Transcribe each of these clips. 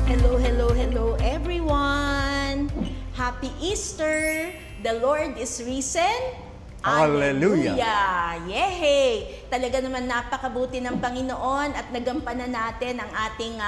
Hello, hello, hello everyone! Happy Easter! The Lord is risen. Hallelujah! Yehey! Talaga naman napakabuti ng Panginoon at nagampanan natin ang ating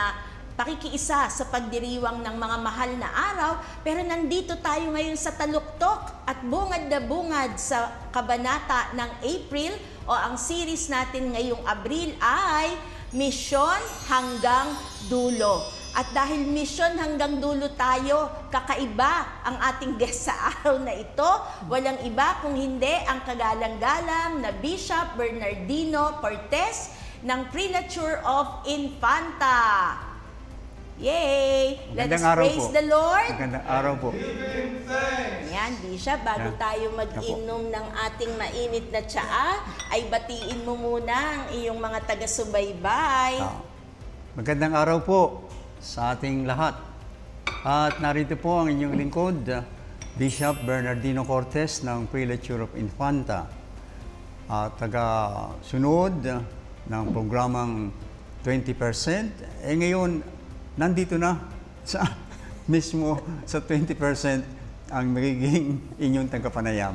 pakikiisa sa pagdiriwang ng mga mahal na araw. Pero nandito tayo ngayon sa taluktok at bungad na bungad sa kabanata ng April o ang series natin ngayong Abril ay Misyon Hanggang Dulo. At dahil misyon hanggang dulo tayo, kakaiba ang ating guest sa araw na ito. Walang iba kung hindi ang kagalang-galang na Bishop Bernardino Cortez ng Prelature of Infanta. Yay! Let us praise the Lord. Magandang araw po. Yan, Bishop, bago tayo mag-inom ng ating mainit na tsaa, ay batiin mo muna ang iyong mga taga-subaybay. Magandang araw po sa ating lahat. At narito po ang inyong lingkod, Bishop Bernardino Cortez ng Prelature of Infanta. Taga-sunod ng programang 20%. Ngayon, nandito na sa mismo sa 20% ang magiging inyong tagapanayam.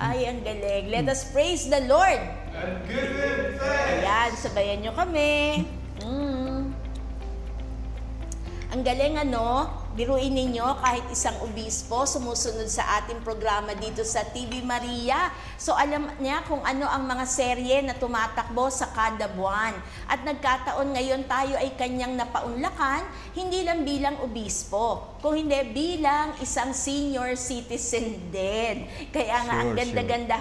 Ay, ang galing. Let us praise the Lord. And give Him thanks. Ayan, sabayan nyo kami. Ang galing biruin ninyo kahit isang obispo sumusunod sa ating programa dito sa TV Maria. So alam niya kung ano ang mga serye na tumatakbo sa kada buwan. At nagkataon ngayon tayo ay kanyang napaunlakan, hindi lang bilang obispo, kung hindi bilang isang senior citizen din. Kaya nga ang ganda-ganda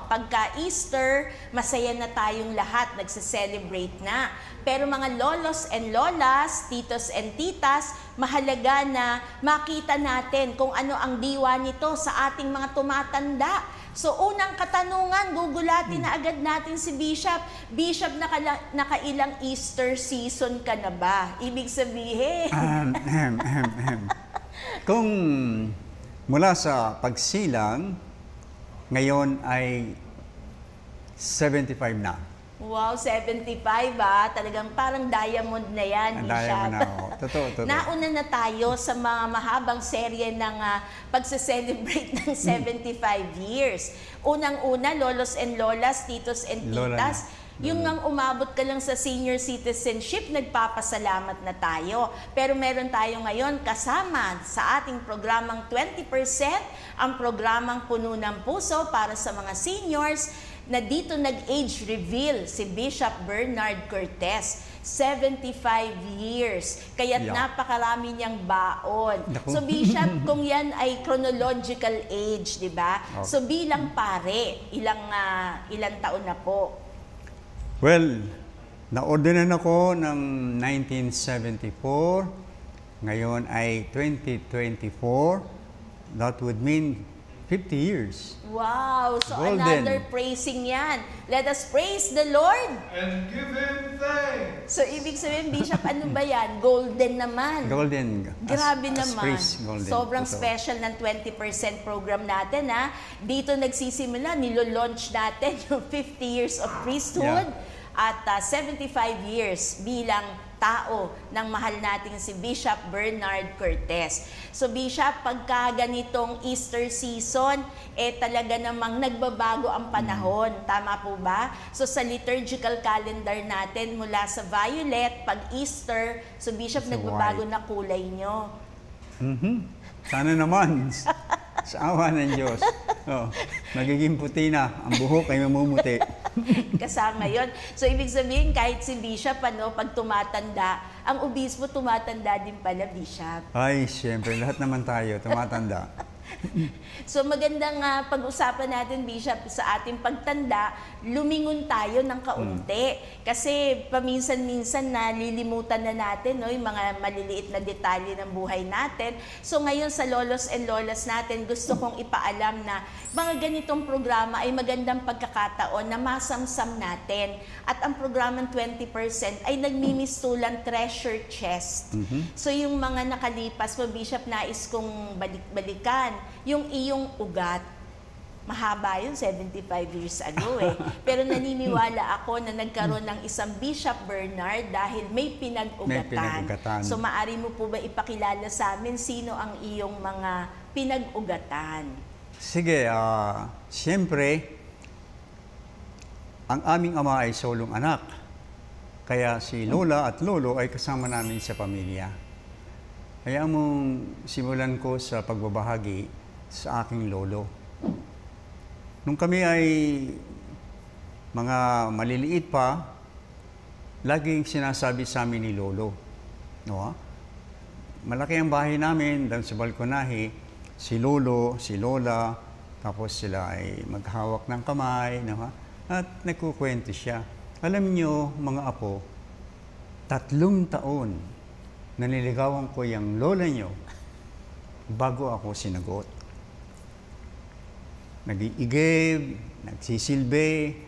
pagka Easter, masaya na tayong lahat, nagse-celebrate na. Pero mga lolos and lolas, titos and titas, mahalaga na makita natin kung ano ang diwa nito sa ating mga tumatanda. So unang katanungan, gugulatin na agad natin si Bishop. Bishop, nakailang Easter season ka na ba? Ibig sabihin? Kung mula sa pagsilang, ngayon ay 75 na. Wow, 75 Talagang parang diamond na yan, Bishop. Diamond na ako. Totoo. Nauna na tayo sa mga mahabang serye ng pagse-celebrate ng 75 years. Unang-una, lolos and lolas, titos and titas. Yung ngang umabot ka lang sa senior citizenship, nagpapasalamat na tayo. Pero meron tayo ngayon kasama sa ating programang 20%, ang programang Puno ng Puso para sa mga seniors, na dito nag-age reveal si Bishop Bernard Cortez. 75 years. Kaya't napakarami niyang baon. So Bishop, kung yan ay chronological age, di ba? Okay. So bilang pare, ilang taon na po? Well, na-ordinan ako ng 1974. Ngayon ay 2024. That would mean 50 years. Wow! So Golden. Another praising yan. Let us praise the Lord. And give Him thanks. So ibig sabihin, Bishop, ano ba yan? Golden naman. Golden. Grabe naman. Golden. Sobrang Totoo. special ng 20% program natin. Dito nagsisimula, nilo-launch natin yung 50 years of priesthood at 75 years bilang tao ng mahal nating si Bishop Bernard Cortez. So Bishop, pagka ganitong Easter season, talaga namang nagbabago ang panahon. Tama po ba? So sa liturgical calendar natin, mula sa violet, pag Easter, so Bishop, nagbabago na kulay nyo. Sana naman. Sa awa ng Diyos. Magiging puti na. Ang buhok ay mamumuti. Kasama yon. So, ibig sabihin, kahit si Bishop, pag tumatanda, ang obispo tumatanda din pala, Bishop. Ay, siyempre. Lahat naman tayo tumatanda. So magandang pag-usapan natin, Bishop, sa ating pagtanda, lumingon tayo ng kaunti. Kasi paminsan-minsan nalilimutan na natin yung mga maliliit na detalye ng buhay natin. So ngayon sa lolos and lolas natin, gusto kong ipaalam na mga ganitong programa ay magandang pagkakataon na masamsam natin. At ang programang 20% ay nagmimistulang treasure chest. So yung mga nakalipas po, Bishop, nais kong balik-balikan yung iyong ugat. Mahaba yun, 75 years ago eh. Pero naniniwala ako na nagkaroon ng isang Bishop Bernard dahil may pinag-ugatan. May pinag-ugatan. So maaari mo po ba ipakilala sa amin sino ang iyong mga pinag-ugatan? Sige, siyempre, ang aming ama ay solong anak. Kaya si Lola at Lolo ay kasama namin sa pamilya. Kaya mong simulan ko sa pagbabahagi sa aking lolo. Nung kami ay mga maliliit pa, laging sinasabi sa amin ni Lolo, no? Malaki ang bahay namin, doon sa balkonahe, si Lolo, si Lola, tapos sila ay maghawak ng kamay, no? At nagkukwento siya. Alam niyo, mga apo, 3 taon na niligawan ko yung lola niyo bago ako sinagot. Nag-iigib, nagsisilbi,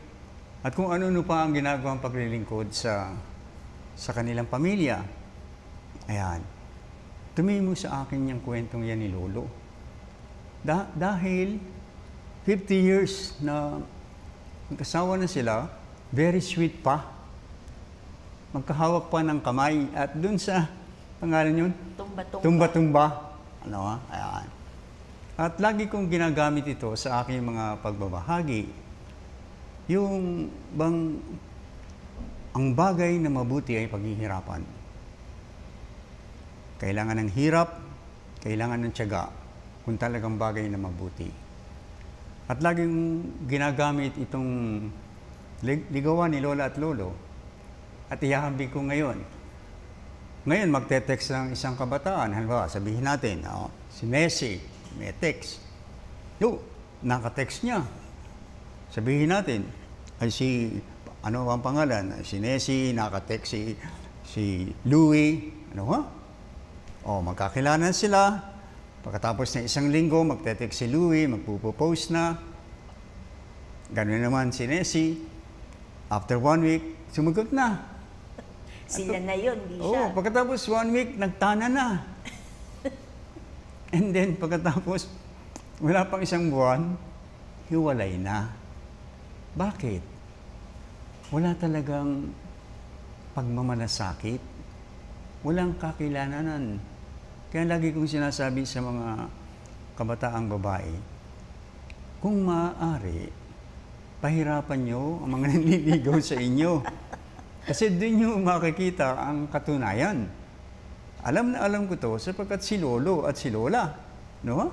at kung ano-ano pa ang ginagawang paglilingkod sa kanilang pamilya. Ayan. Tumingin mo sa akin yung kwentong yan ni Lolo. Dahil 50 years na magkasawa na sila, very sweet pa. Magkahawak pa ng kamay. At dun sa, pangalan yun? Tumba-tumba. Ano? Ayan. At lagi kong ginagamit ito sa aking mga pagbabahagi. Yung bang ang bagay na mabuti ay paghihirapan. Kailangan ng hirap, kailangan ng tiyaga, kung talagang bagay na mabuti. At laging ginagamit itong ligawan ni Lola at Lolo. At ihahambing ko ngayon. Ngayon, magte-text ng isang kabataan. Halimbawa, sabihin natin, si Nessie, may text. Naka-text niya. Sabihin natin, ay ano ang pangalan? Si Nessie, naka-text si Louie. Magkakilala sila. Pagkatapos ng isang linggo, magte-text si Louie, magpupost na. Ganoon naman si Nessie. After 1 week, sumagot na. Sila na yun, di siya. Pagkatapos 1 week, nagtana na. And then, pagkatapos, wala pang isang buwan, hiwalay na. Bakit? Wala talagang pagmamalasakit. Walang kakilalanan. Kaya lagi kong sinasabi sa mga kabataang babae, kung maaari, pahirapan nyo ang mga nanliligaw sa inyo. Kasi doon nyo makikita ang katunayan. Alam na alam ko to sapagkat si Lolo at si Lola, no?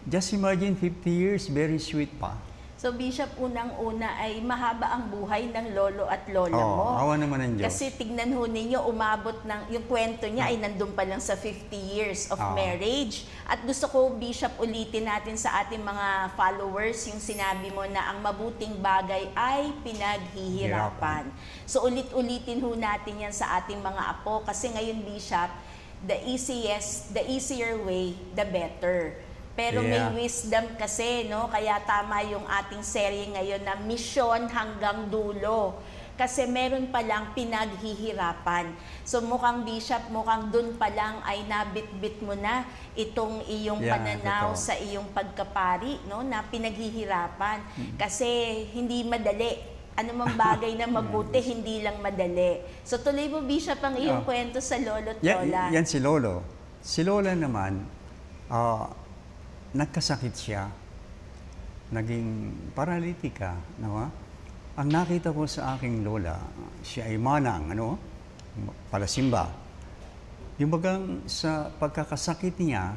Just imagine 50 years, very sweet pa. So Bishop, unang-una ay mahaba ang buhay ng lolo at lola mo. Awa naman ng Diyos. Kasi tignan ho ninyo, umabot yung kwento niya ay nandun pa lang sa 50 years of marriage. At gusto ko, Bishop, ulitin natin sa ating mga followers yung sinabi mo na ang mabuting bagay ay pinaghihirapan. So ulit-ulitin ho natin yan sa ating mga apo kasi ngayon, Bishop, the easier way, the better. Pero may wisdom kasi, no? Kaya tama yung ating serye ngayon na misyon hanggang dulo. Kasi meron palang pinaghihirapan. So mukhang Bishop, mukhang dun pa lang ay nabitbit mo na itong iyong pananaw sa iyong pagkapari, no? Na pinaghihirapan. Kasi hindi madali. Ano mang bagay na mabuti, hindi lang madali. So tuloy mo, Bishop, ang iyong kwento sa lolo at lola. Yan si Lolo. Si Lola naman, nagkasakit siya, naging paralitika, no? Ang nakita ko sa aking lola, siya ay manang, palasimba. Yung bagang sa pagkakasakit niya,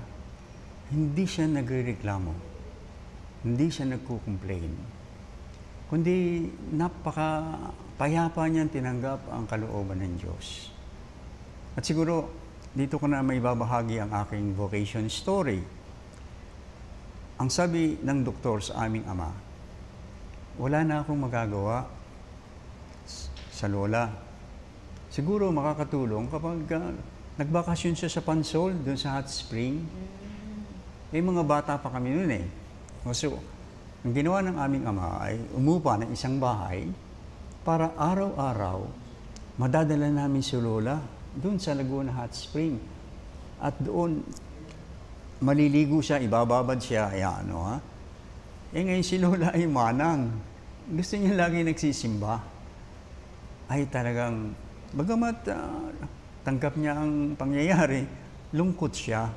hindi siya nagrereklamo, hindi siya nagko-complain, kundi napaka-payapa niyang tinanggap ang kalooban ng Diyos. At siguro, dito ko na may babahagi ang aking vocation story. Ang sabi ng doktor sa aming ama, wala na akong magagawa sa lola. Siguro makakatulong kapag nagbakasyon siya sa Pansol, doon sa hot spring. Mga bata pa kami noon eh. So, ang ginawa ng aming ama ay umupa ng isang bahay para araw-araw madadala namin si lola doon sa Laguna Hot Spring. At doon, maliligo siya, ibababad siya, ngayon si Lola ay manang. Gusto niya lagi nagsisimba. Ay talagang, bagamat tanggap niya ang pangyayari, lungkot siya.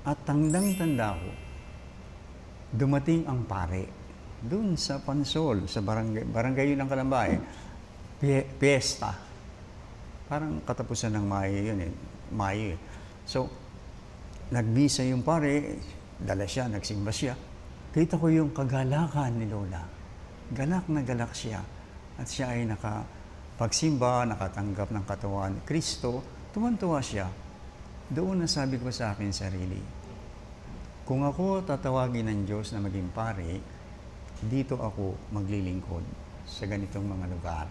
At tandang-tanda ko, dumating ang pare. Doon sa Pansol, sa barangay yun ng Kalambay, piyesta. Parang katapusan ng Mayo yun eh. Mayo eh. So, nagbisa yung pare, dala siya, nagsimba siya. Kita ko yung kagalakan ni Lola. Galak na galak siya. At siya ay nakapagsimba, nakatanggap ng katawan ni Kristo. Tuwan-tuwa siya. Doon nasabi ko sa akin sarili, kung ako tatawagin ng Diyos na maging pare, dito ako maglilingkod sa ganitong mga lugar.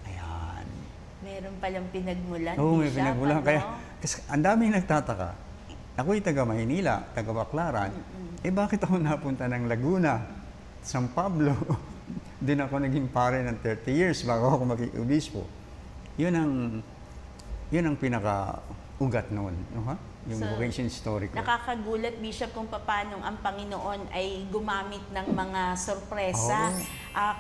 Ayan. Meron palang pinagmulan. Oo, may Bishop, pinagmulan. ano? Kaya, kasi ang daming nagtataka. Ako'y taga Maynila, taga Baclaran. Bakit ako napunta ng Laguna, San Pablo? Doon ako naging pare ng 30 years bago ako maging obispo. Yun ang pinaka-ugat noon. Yung vocation story ko. Nakakagulat, Bishop, kung paano ang Panginoon ay gumamit ng mga sorpresa.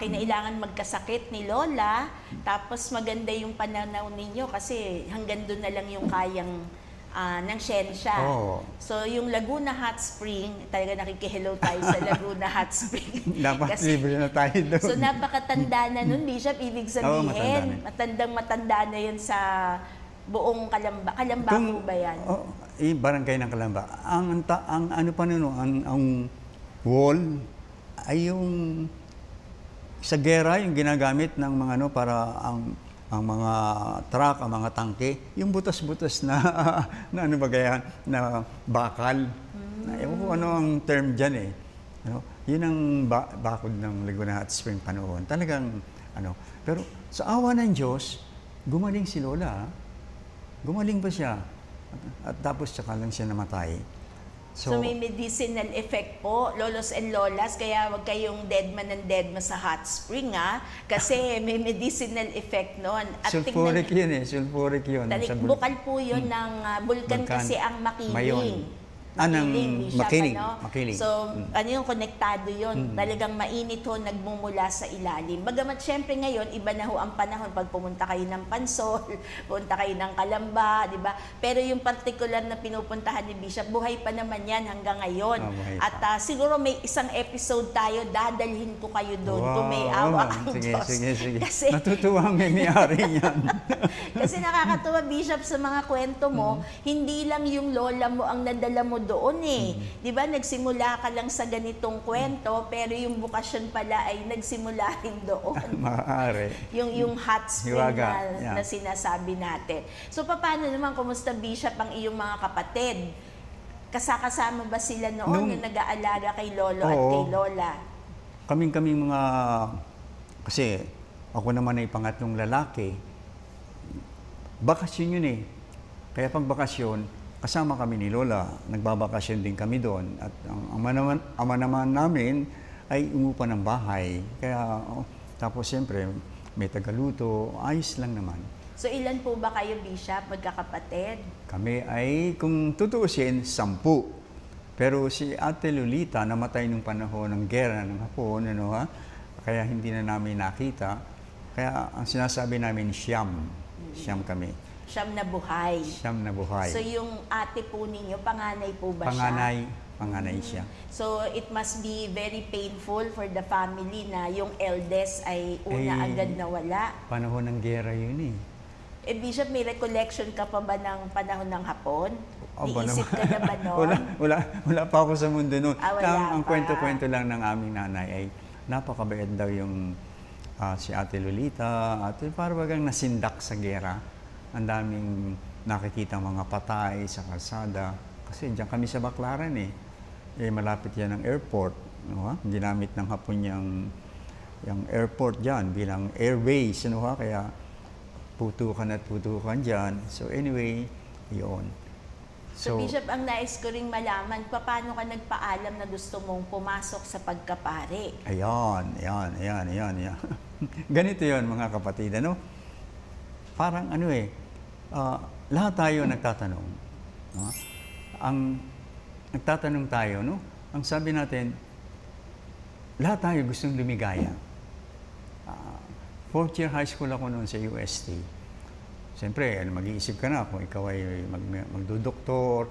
Kinailangan magkasakit ni Lola, tapos maganda yung pananaw ninyo kasi hanggang doon na lang yung kayang ng siyensya. So, yung Laguna Hot Spring, talaga nakikihello tayo sa Laguna Hot Spring. Dapat libre na tayo doon. So, napakatanda na nun, Bishop. Ibig sabihin, matandang-matanda na yun sa buong Kalamba. Kalamba po ba yan? Barangay ng Kalamba. Ang ano pa nun, ang wall ay yung sa gera, yung ginagamit ng mga para ang mga truck, ang mga tangke, yung butas-butas na ano ba kaya, na bakal. Ewan ko ano ang term dyan eh. Yun ang bakod ng Laguna Hot Spring panoon. Talagang Pero sa awa ng Diyos, gumaling si Lola. Gumaling pa siya. At tapos tsaka lang siya namatay. So may medicinal effect po, lolos and lolas, kaya wag kayong deadman and deadma sa hot spring kasi may medicinal effect noon. Sulfuric yun eh, sulfuric yun. Bukal po yun ng bulkan kasi ang Makiling. Makiling. So, yung konektado yun. Talagang mainit ho, nagmumula sa ilalim. Bagamat syempre ngayon, iba na ho ang panahon pag pumunta kayo ng Pansol, pumunta kayo ng Kalamba, di ba? Pero yung particular na pinupuntahan ni Bishop, buhay pa naman yan hanggang ngayon. At siguro may isang episode tayo, dadalhin ko kayo doon kung may awa ang Diyos. Sige. Kasi, natutuwa ang may-ari yan. Kasi nakakatuwa, Bishop, sa mga kwento mo, hindi lang yung lola mo ang nadala mo doon eh. Di ba, nagsimula ka lang sa ganitong kwento, pero yung bukasyon pala ay nagsimula rin doon. Maaari. Yung hot spring na sinasabi natin. So, paano naman, kumusta, Bishop, ang iyong mga kapatid? Kasama ba sila noon yung nag-aalaga kay Lolo at kay Lola? Kaming mga, kasi ako naman ay pangatlong lalaki, bakasyon yun eh. Kaya pag bakasyon, kasama kami ni Lola, nagbabakasyon din kami doon. At ang ama naman namin ay umupa ng bahay. Kaya, tapos siyempre, may tagaluto, ayos lang naman. So ilan po ba kayo, Bishop, magkakapatid? Kami ay, kung tutuusin, 10. Pero si Ate Lolita, namatay nung panahon ng gera ng Hapon, kaya hindi na namin nakita. Kaya ang sinasabi namin, siyam kami. Siyam na buhay. Siyam na buhay. So yung ate po ninyo, panganay po ba siya? Panganay siya. So it must be very painful for the family na yung eldest ay agad nawala. Panahon ng gera yun eh. Bishop, may recollection ka pa ba ng panahon ng Hapon? Iisip ka na ba noon? Wala pa ako sa mundo noon. Ang pa. kwento-kwento lang ng aming nanay ay napakabait daw yung si Ate Lolita. Parang bagang nasindak sa gera. Ang daming nakikita mga patay sa kalsada. Kasi diyan kami sa Baclaran eh. Malapit yan ang airport. Ginamit ng Hapon yung airport dyan bilang airbase. Kaya putukan dyan. So anyway, yun. So Bishop, ang nais ko ring malaman, paano ka nagpaalam na gusto mong pumasok sa pagkapare? Ayan. Ganito yun mga kapatid. Parang lahat tayo nagtatanong. Ang nagtatanong tayo, ang sabi natin, lahat tayo gustong lumigaya. Fourth year high school ako noon sa UST. Siyempre, mag-iisip ka na kung ikaw ay magdudoktor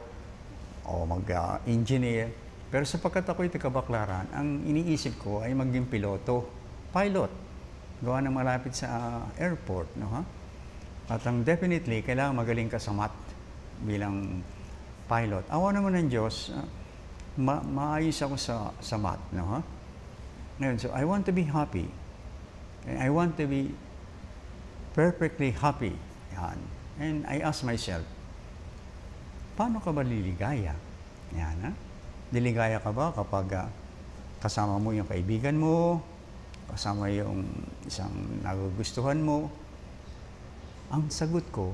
o mag-engineer. Pero sapagkat ako'y taga-Baclaran, ang iniisip ko ay maging piloto, pilot. Gawa ng malapit sa airport. No, ha? At definitely, kailangan magaling ka sa math bilang pilot. Awa naman ng Diyos, maayos ako sa math. No, ha? Ngayon, so I want to be happy. And I want to be perfectly happy. Yan. And I ask myself, paano ka ba liligaya? Yan, ha? Liligaya ka ba kapag kasama mo yung kaibigan mo, kasama yung isang nagugustuhan mo? Ang sagot ko,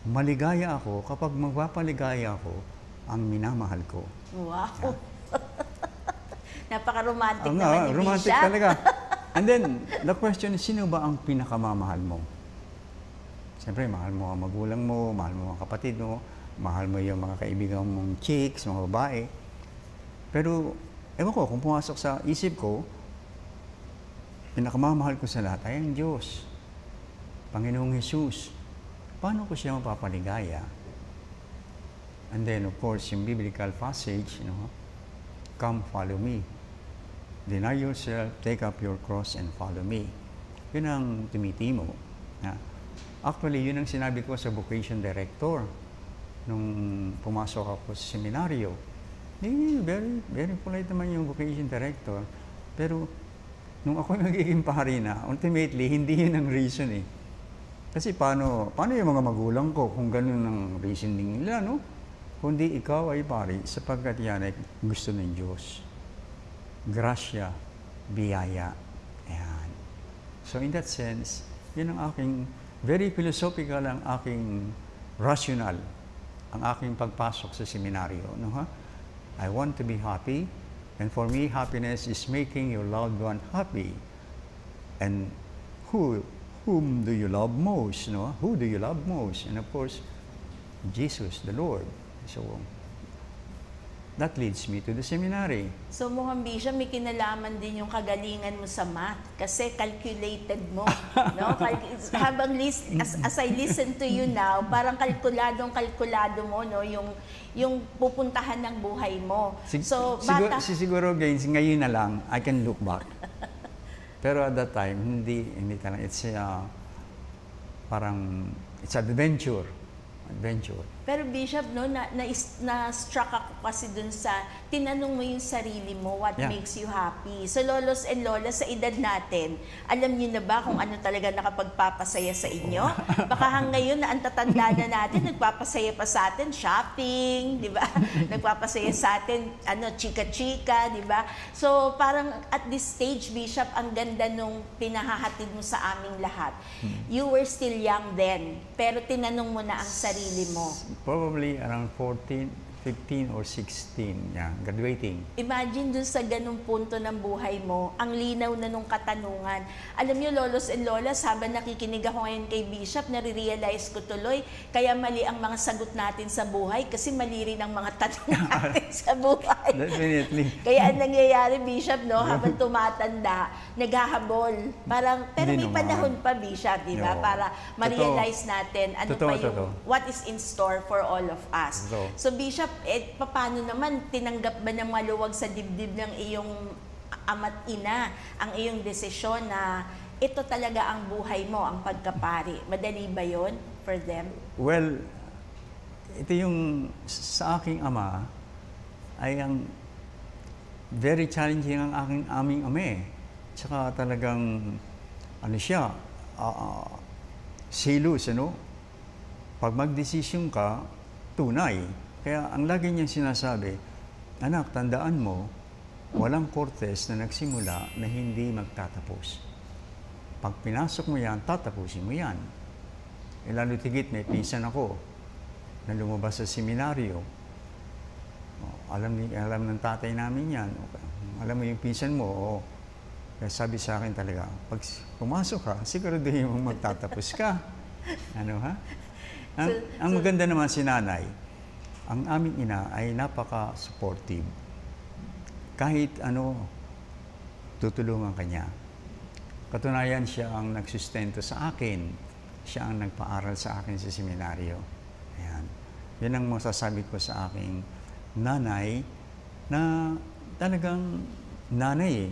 maligaya ako kapag magpapaligaya ako ang minamahal ko. Wow! Yan. Napaka-romantic naman ni romantic Bishop. talaga. And then, the question is, sino ba ang pinakamamahal mo? Siyempre, mahal mo ang magulang mo, mahal mo ang kapatid mo, mahal mo yung mga kaibigan mong chicks, mga babae. Pero, ewan ko, kung pumasok sa isip ko, pinakamamahal ko sa lahat ay ang Diyos. Panginoong Jesus. Paano ko siya mapapaligaya? And then, of course, yung biblical passage, come follow me. Deny yourself, take up your cross, and follow me. Yun ang tumitimo. Actually, yun ang sinabi ko sa vocation director nung pumasok ako sa seminaryo. Very, very polite naman yung vocation director. Pero, nung ako nagiging pari na, ultimately, hindi yun ang reason eh. Kasi paano yung mga magulang ko kung ganun ang reasoning nila, no? Kundi ikaw ay pari sapagkat yan ay gusto ng Diyos. Grasya, biyaya. Ayan. So in that sense, yun ang aking, very philosophical ang aking rational, ang aking pagpasok sa seminaryo. No, ha? I want to be happy, and for me, happiness is making your loved one happy. And whom do you love most? No? Who do you love most? And of course, Jesus, the Lord. So, that leads me to the seminary. So mukhang Bishop, may kinalaman din yung kagalingan mo sa math kasi calculated mo. No? As I listen to you now, parang kalkulado mo, no? Yung pupuntahan ng buhay mo. So, siguro ngayon na lang, I can look back. Pero at that time, hindi talaga. It's parang, it's adventure. Pero Bishop, no, na-struck ako kasi dun sa, tinanong mo yung sarili mo, what makes you happy. So lolos and lolas, sa edad natin, alam niyo na ba kung ano talaga nakapagpapasaya sa inyo? Baka hanggang ngayon na ang tatanda na natin, nagpapasaya pa sa atin, shopping, di ba? Nagpapasaya sa atin, chika-chika, di ba? So parang at this stage, Bishop, ang ganda nung pinahahatid mo sa aming lahat. You were still young then, pero tinanong mo na ang sarili mo. Probably around 15 or 16, graduating. Imagine dun sa ganung punto ng buhay mo, ang linaw na nung katanungan. Alam niyo, lolos and lolas, habang nakikinig ako ngayon kay Bishop, nare-realize ko tuloy, kaya mali ang mga sagot natin sa buhay kasi mali rin ang mga tanong natin sa buhay. Definitely. Kaya ang nangyayari, Bishop, no, habang tumatanda, naghahabol. Pero may panahon pa, Bishop, di ba? Para ma-realize natin what is in store for all of us. So Bishop, paano naman tinanggap ba ng maluwag sa dibdib ng iyong ama't ina ang iyong desisyon na ito talaga ang buhay mo, ang pagkapari? Madali ba yun for them? Well, ito yung sa aking ama ay ang very challenging ang aming ama eh. Tsaka talagang siya, selos, Pag magdesisyon ka, tunay. Kaya ang lagi niyang sinasabi, anak, tandaan mo, walang Cortez na nagsimula na hindi magtatapos. Pag pinasok mo yan, tatapusin mo yan. Lalo tigit, may pinsan ako na lumabas sa seminaryo. Alam ng tatay namin yan. Alam mo yung pinsan mo, Kaya sabi sa akin talaga, pag pumasok ka, siguraduhin mong magtatapos ka. Ang maganda naman si nanay, ang aming ina ay napaka-supportive. Kahit tutulungan ka niya. Katunayan, siya ang nagsustento sa akin. Siya ang nagpaaral sa akin sa seminaryo. Ayan. Yan ang masasabi ko sa aking nanay na talagang nanay eh.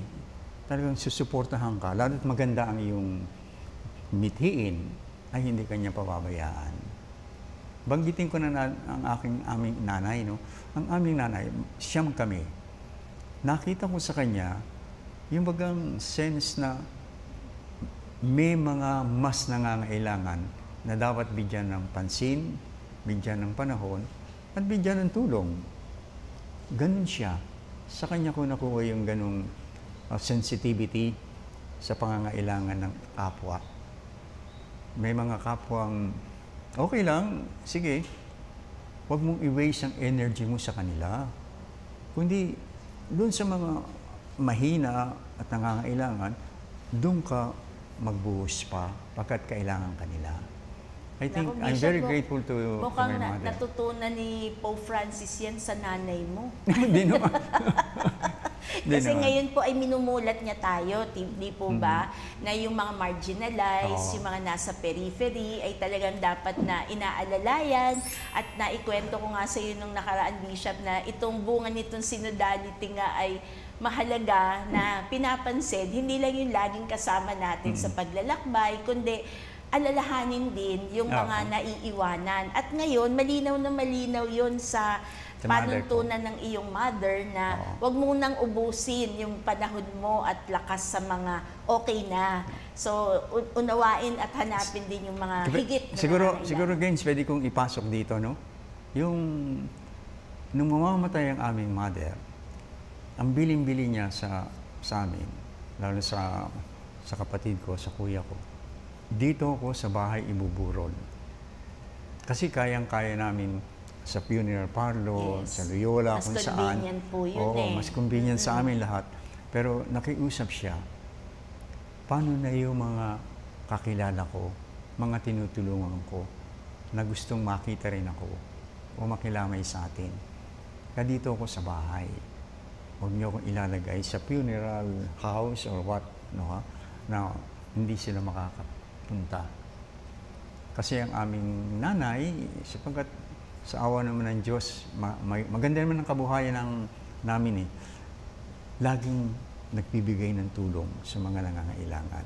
Talagang susuportahan ka. Lalo't maganda ang iyong mithiin ay hindi kanya pababayaan. Banggitin ko na ang aming nanay. No? Ang aming nanay, siyam kami. Nakita ko sa kanya yung bagang sense na may mga mas nangangailangan na dapat bigyan ng pansin, bigyan ng panahon, at bigyan ng tulong. Ganun siya. Sa kanya ko nakuha yung ganung sensitivity sa pangangailangan ng kapwa. May mga kapwang, okay lang, sige, huwag mong i-waste ang energy mo sa kanila. Kundi, doon sa mga mahina at nangangailangan, doon ka magbuhos pa pagkat kailangan kanila. I think Naku, I'm Bishop, very grateful to mukhang my mother. natutunan ni Pope Francis yan sa nanay mo. Hindi naman. Hindi Kasi naman. ngayon po ay minumulat niya tayo, di po ba, na yung mga marginalized, Oo. yung mga nasa periphery, ay talagang dapat na inaalalayan. At naikwento ko nga sa iyo nung nakaraan, Bishop, na itong bunga nitong synodality nga ay mahalaga na pinapansin, hindi lang yung laging kasama natin sa paglalakbay, kundi alalahanin din yung mga naiiwanan. At ngayon, malinaw na malinaw yun sa Sa mother ko. panuntunan ng iyong mother na wag mo nang ubusin yung panahon mo at lakas sa mga okay na. So, unawain at hanapin din yung mga higit na nangangailangan. Siguro, Gaines, pwede kong ipasok dito, no? Yung, nung mamamatay ang aming mother, ang biling-bili niya sa amin, lalo sa kapatid ko, sa kuya ko, dito ako sa bahay ibuburol. Kasi kayang-kaya namin sa funeral parlor, Yes. sa Loyola, Mas kung saan. convenient po yun Oo, eh. mas convenient sa amin lahat. Pero nakiusap siya, paano na yung mga kakilala ko, mga tinutulungan ko, na gustong makita rin ako o makilamay sa atin. Kaya dito ako sa bahay. Huwag niyo akong ilalagay sa funeral house or what, no, ha? Na hindi sila makakapunta. Kasi ang aming nanay, sapagkat sa awa naman ng Diyos, maganda naman ang kabuhayan namin eh. Laging nagbibigay ng tulong sa mga nangangailangan.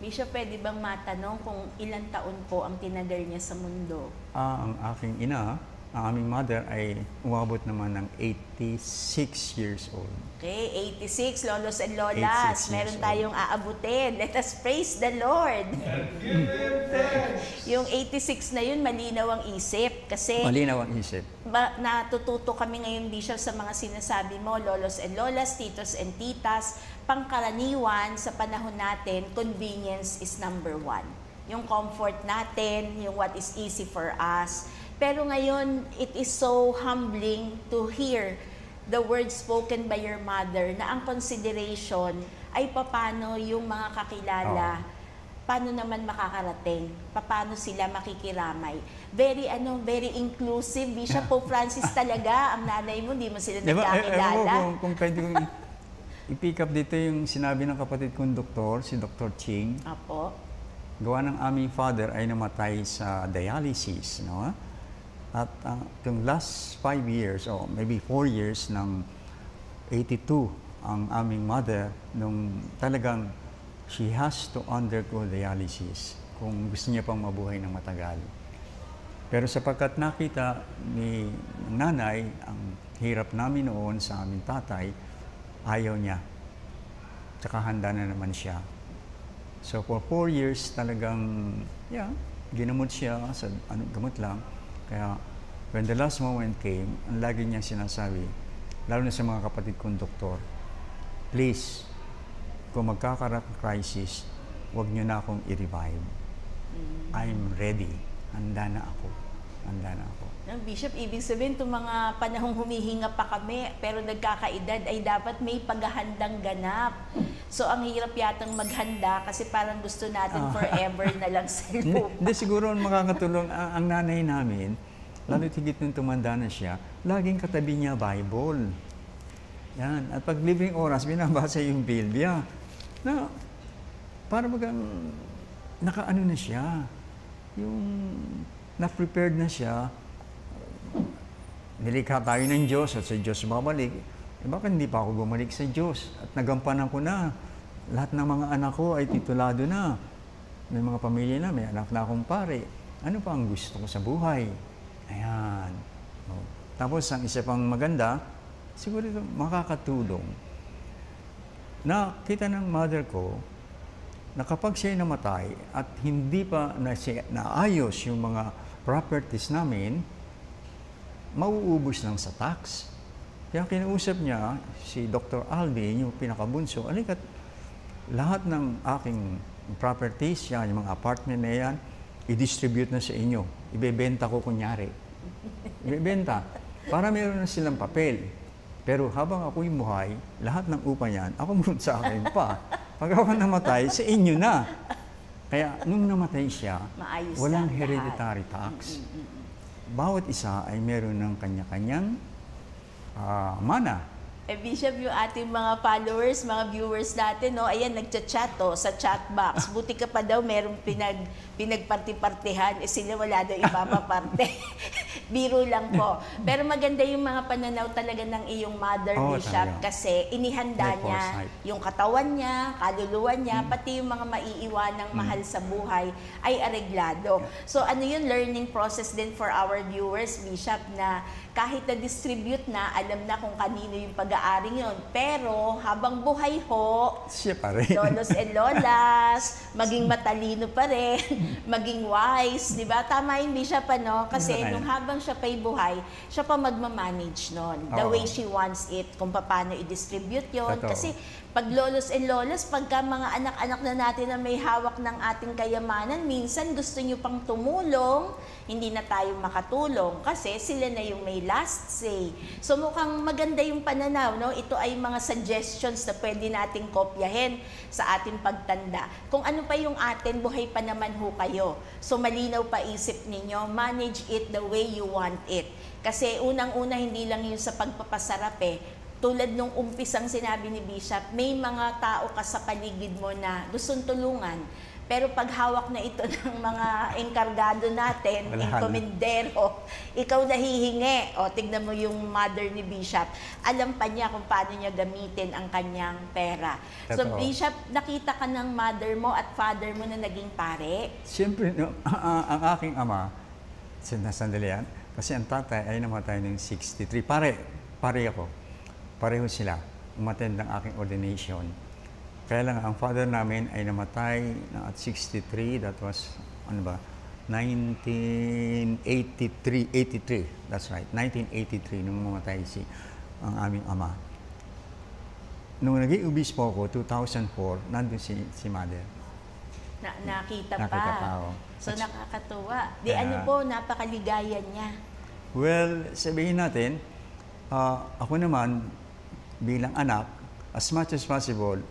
Bishop, pwede bang matanong kung ilang taon po ang tinagal niya sa mundo? Ang aking ina, ang aming mother ay umabot naman ng 86 years old. Okay, 86, lolos and lolas. 86 years Meron old. tayong aabutin. Let us praise the Lord. Give him thanks. Yung 86 na yun, malinaw ang isip. Kasi Malinaw ang isip. natututo kami ngayon, Bishop, sa mga sinasabi mo, lolos and lolas, titos and titas. Pangkaraniwan sa panahon natin, convenience is number one. Yung comfort natin, yung what is easy for us. Pero ngayon, it is so humbling to hear the words spoken by your mother na ang consideration ay paano yung mga kakilala, paano naman makakarating, paano sila makikiramay. Very inclusive. Bishop Pope Francis talaga, ang nanay mo, di mo sila nagkakilala. Ewan ko kung pwede kong i-pick up dito yung sinabi ng kapatid kong doktor, si Dr. Ching. Apo. Gawa ng aming father ay namatay sa dialysis, no? At yung last 5 years, o maybe 4 years ng 82, ang aming mother, nung talagang she has to undergo dialysis kung gusto niya pang mabuhay ng matagal. Pero sapagkat nakita ni nanay ang hirap namin noon sa aming tatay, ayaw niya. Tsaka handa na naman siya. So for 4 years talagang, ginamot siya sa gamot lang. Kaya when the last moment came, ang lagi niyang sinasabi, lalo na sa mga kapatid kong doktor, please, kung magkakaroon ng crisis, huwag niyo na akong i-revive. I'm ready. Handa na ako. Handa na ako. Bishop, ibig sabihin, itong mga panahong humihinga pa kami, pero nagkakaedad, ay dapat may paghahandang ganap. So, ang hirap yatang maghanda kasi parang gusto natin forever na lang sa lupa. Hindi, siguro makakatulong ang nanay namin, lalo't higit nung tumanda na siya, laging katabi niya Bible. Yan. At pag libreng oras, binabasa yung Biblia. Na, para bagang nakaano na siya. Yung na-prepared na siya. Nilikha tayo ng Diyos at sa Diyos babalik. Bakit hindi pa ako bumalik sa Diyos? At nagampanan ko na. Lahat ng mga anak ko ay titulado na. May mga pamilya na, may anak na akong pare. Ano pa ang gusto ko sa buhay? Ayan. O. Tapos, ang isa pang maganda, siguro ito, makakatulong. Nakita ng mother ko, na kapag siya'y namatay at hindi pa naayos yung mga properties namin, mauubos lang sa tax. Kaya kinausap niya si Dr. Alvin, yung pinakabunso, alikat lahat ng aking properties, yan, yung mga apartment na yan, i-distribute na sa inyo. Ibebenta ko kunyari. Ibebenta. Para meron na silang papel. Pero habang ako'y buhay, lahat ng upa niyan, ako muna sa akin pa. Pag ako namatay, sa inyo na. Kaya nung namatay siya, Maayos walang lang hereditary tax. Bawat isa ay meron ng kanya-kanyang mana. Bishop, yung ating mga followers, mga viewers natin, no? Ayan, nagchat-chat sa chat box. Buti ka pa daw, merong pinagparti-partihan. Sila wala daw ipapaparte. Biro lang po. Pero maganda yung mga pananaw talaga ng iyong mother, Bishop, talaga. kasi inihanda May niya foresight. yung katawan niya, kaluluwa niya, pati yung mga maiiwanang mahal sa buhay ay areglado. So ano yun, learning process din for our viewers, Bishop, na kahit na-distribute na, alam na kung kanino yung pag-aaring yun. Pero habang buhay ho, Siya pa rin. lolos and lolas, maging matalino pa rin, maging wise, di ba? Tama yung Bishop, ano? Kasi nung habang siya pa'y buhay, siya pa magmamanage nun. The Oo. way she wants it, kung paano i-distribute yon. Totoo. Kasi pag lolos and lolas, pagka mga anak-anak na natin na may hawak ng ating kayamanan, minsan gusto nyo pang tumulong, hindi na tayo makatulong kasi sila na yung may last say. So mukhang maganda yung pananaw, no? Ito ay mga suggestions na pwede nating kopyahin sa ating pagtanda. Kung ano pa yung atin, buhay pa naman ho kayo. So malinaw pa isip ninyo, manage it the way you want it. Kasi unang-una, hindi lang yun sa pagpapasarap Tulad nung umpisang sinabi ni Bishop, may mga tao ka sa paligid mo na gustong tulungan. Pero pag hawak na ito ng mga engkargado natin, enkomendero, ikaw nahihingi. O, tignan mo yung mother ni Bishop. Alam pa niya kung paano niya gamitin ang kanyang pera. So, Totoo. Bishop, nakita ka ng mother mo at father mo na naging pare? Siyempre, no, ang aking ama, sandali yan, kasi ang tatay ay namatay ng 63. Pare ako. Pareho sila. Umattend ng aking ordination. Kaya lang, ang father namin ay namatay at 63. That was, 1983. That's right, 1983, nung mamatay ang aming ama. Nung naging obispo ako, 2004, nandun si mother. Nakita Nakita pa, pa. oo. So, nakakatuwa. Kaya- Napakaligaya niya. Well, sabihin natin, ako naman, bilang anak, as much as possible,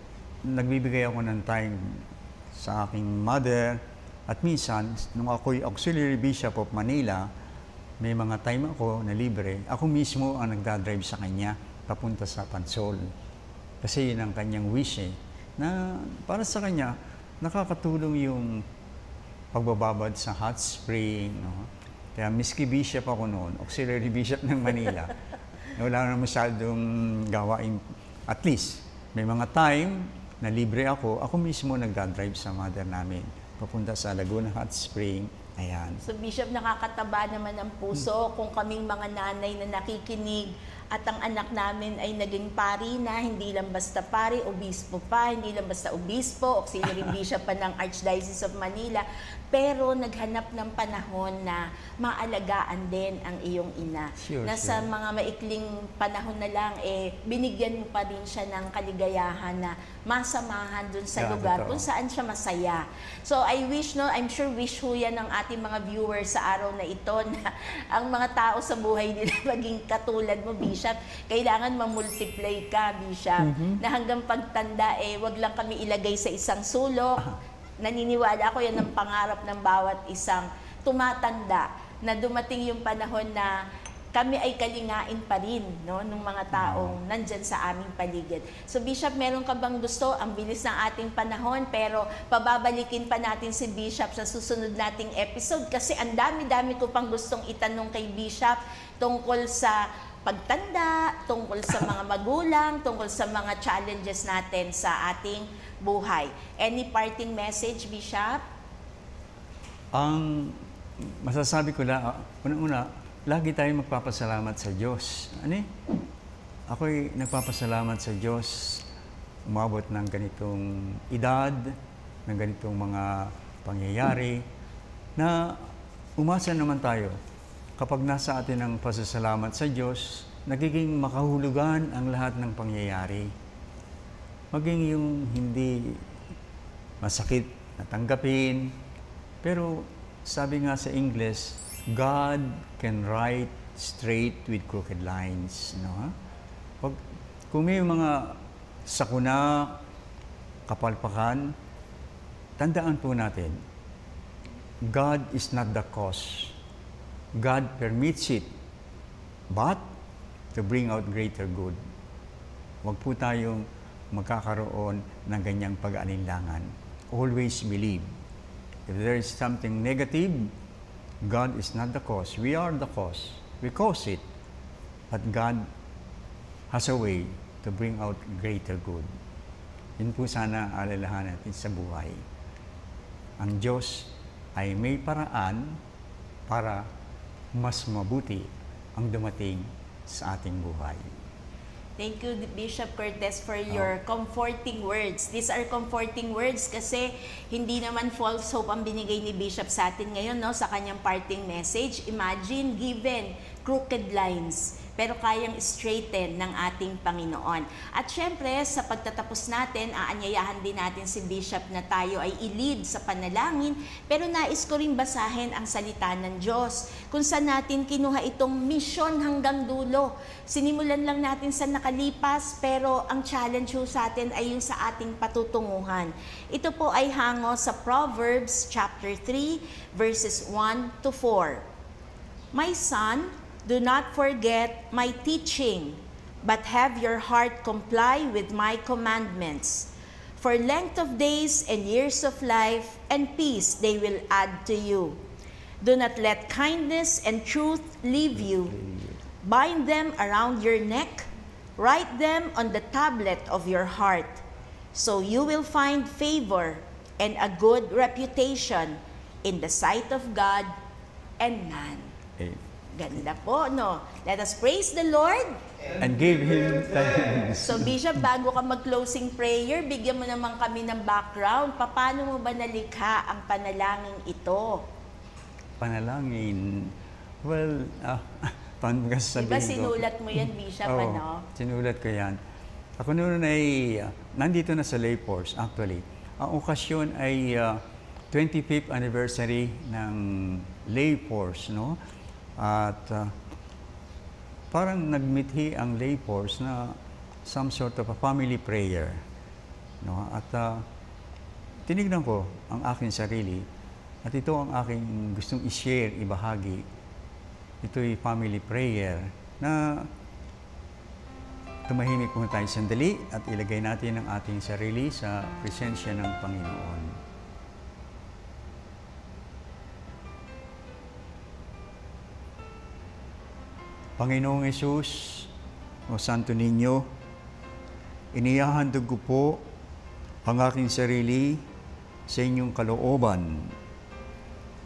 nagbibigay ako ng time sa aking mother. At minsan, nung ako'y Auxiliary Bishop of Manila, may mga time ako na libre. Ako mismo ang nagdadrive sa kanya papunta sa Pansol. Kasi yun ang kanyang wish na para sa kanya, nakakatulong yung pagbababad sa hot spring. No? Kaya miski bishop ako noon, Auxiliary Bishop ng Manila, wala na masyadong gawain. At least, may mga time na libre ako mismo nagdadrive sa mother namin, papunta sa Laguna Hot Spring. Ayan. So Bishop, nakakataba naman ang puso kung kaming mga nanay na nakikinig at ang anak namin ay naging pari na, hindi lang basta pari, obispo pa, hindi lang basta obispo, auxiliary bishop pa ng Archdiocese of Manila, pero naghanap ng panahon na maalagaan din ang iyong ina. Sure, Sa sure. mga maikling panahon na lang, binigyan mo pa rin siya ng kaligayahan na masamahan dun sa Yeah, lugar totoo. kung saan siya masaya. So I wish, I'm sure wish ho yan ng ating mga viewers sa araw na ito na ang mga tao sa buhay nila maging katulad mo, Bishop. Kailangan mamultiply ka, Bishop, na hanggang pagtanda, wag lang kami ilagay sa isang sulok. Naniniwala ako yan ang pangarap ng bawat isang tumatanda na dumating yung panahon na kami ay kalingain pa rin, no, ng mga taong nandyan sa aming paligid. So Bishop, meron ka bang gusto? Ang bilis ng ating panahon, pero pababalikin pa natin si Bishop sa susunod nating episode kasi ang dami-dami ko pang gustong itanong kay Bishop tungkol sa pagtanda, tungkol sa mga magulang, tungkol sa mga challenges natin sa ating buhay. Any parting message, Bishop? Ang masasabi ko lang, unang-una, lagi tayong magpapasalamat sa Diyos. Ako'y nagpapasalamat sa Diyos, umabot ng ganitong edad, ng ganitong mga pangyayari, na umasa naman tayo. Kapag nasa atin ang pasasalamat sa Diyos, nagiging makahulugan ang lahat ng pangyayari. Maging yung hindi masakit na tanggapin, pero sabi nga sa English, God can write straight with crooked lines. No? Kung may mga sakuna, kapalpakan, tandaan po natin, God is not the cause. God permits it, but to bring out greater good. Huwag po tayong magkakaroon ng ganyang pag-aalinlangan. Always believe. If there is something negative, God is not the cause. We are the cause. We cause it. But God has a way to bring out greater good. Yun po sana alalahan natin sa buhay. Ang Diyos ay may paraan para mas mabuti ang dumating sa ating buhay. Thank you, Bishop Cortez, for your comforting words. These are comforting words kasi hindi naman false hope ang binigay ni Bishop sa atin ngayon, no, sa kanyang parting message. Imagine, given crooked lines, pero kayang straighten ng ating Panginoon. At syempre, sa pagtatapos natin, aanyayahan din natin si Bishop na tayo ay i-lead sa panalangin, pero nais ko rin basahin ang salita ng Diyos, kung saan natin kinuha itong misyon hanggang dulo. Sinimulan lang natin sa nakalipas, pero ang challenge sa atin ay yung sa ating patutunguhan. Ito po ay hango sa Proverbs chapter 3, verses 1 to 4. My son, do not forget my teaching, but have your heart comply with my commandments. For length of days and years of life and peace they will add to you. Do not let kindness and truth leave you. Bind them around your neck, write them on the tablet of your heart, so you will find favor and a good reputation in the sight of God and man. Ganda po, no? Let us praise the Lord. And give Him thanks. So, Bishop, bago ka mag-closing prayer, bigyan mo naman kami ng background. Paano mo ba nalikha ang panalangin ito? Panalangin? Well, paano ka sasabihin diba sinulat mo yan, Bishop, ano? Sinulat ko yan. Ako noon ay nandito na sa Lay Force, actually. Ang okasyon ay 25th anniversary ng Lay Force, no? At parang nagmithi ang Lay Force na some sort of a family prayer. No? At tinignan ko ang aking sarili at ito ang aking gustong i-share, ibahagi. Ito'y family prayer na tumahimik muna tayo sandali at ilagay natin ang ating sarili sa presensya ng Panginoon. Panginoong Hesus, o Santo Niño, inihahandog ko po ang aking sarili sa inyong kalooban,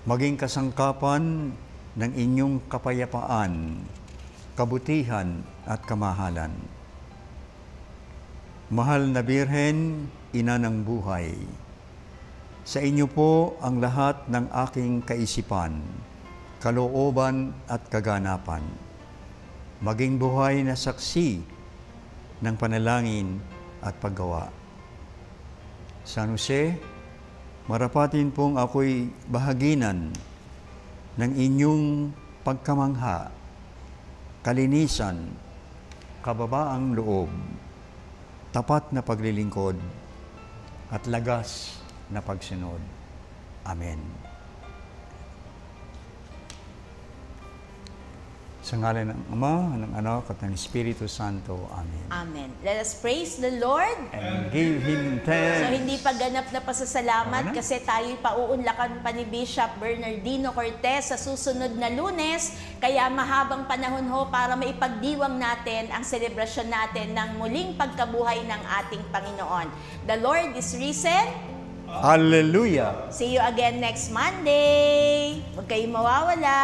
maging kasangkapan ng inyong kapayapaan, kabutihan at kamahalan. Mahal na Birhen, Ina ng buhay, sa inyo po ang lahat ng aking kaisipan, kalooban at kaganapan. Maging buhay na saksi ng panalangin at paggawa. San Jose, marapatin pong ako'y bahaginan ng inyong pagkamangha, kalinisan, kababaang loob, tapat na paglilingkod, at lagas na pagsunod. Amen. Sa ngalan ng Ama, ng Anak, at ng Espiritu Santo. Amen. Amen. Let us praise the Lord. And give Him So, thanks. hindi pa ganap na pasasalamat Okay na. kasi tayo'y pauunlakan pa ni Bishop Bernardino Cortez sa susunod na Lunes. Kaya mahabang panahon ho para maipagdiwang natin ang selebrasyon natin ng muling pagkabuhay ng ating Panginoon. The Lord is risen. Hallelujah! See you again next Monday. Huwag kayong mawawala.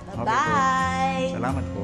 Okay po. Bye-bye. Salamat po.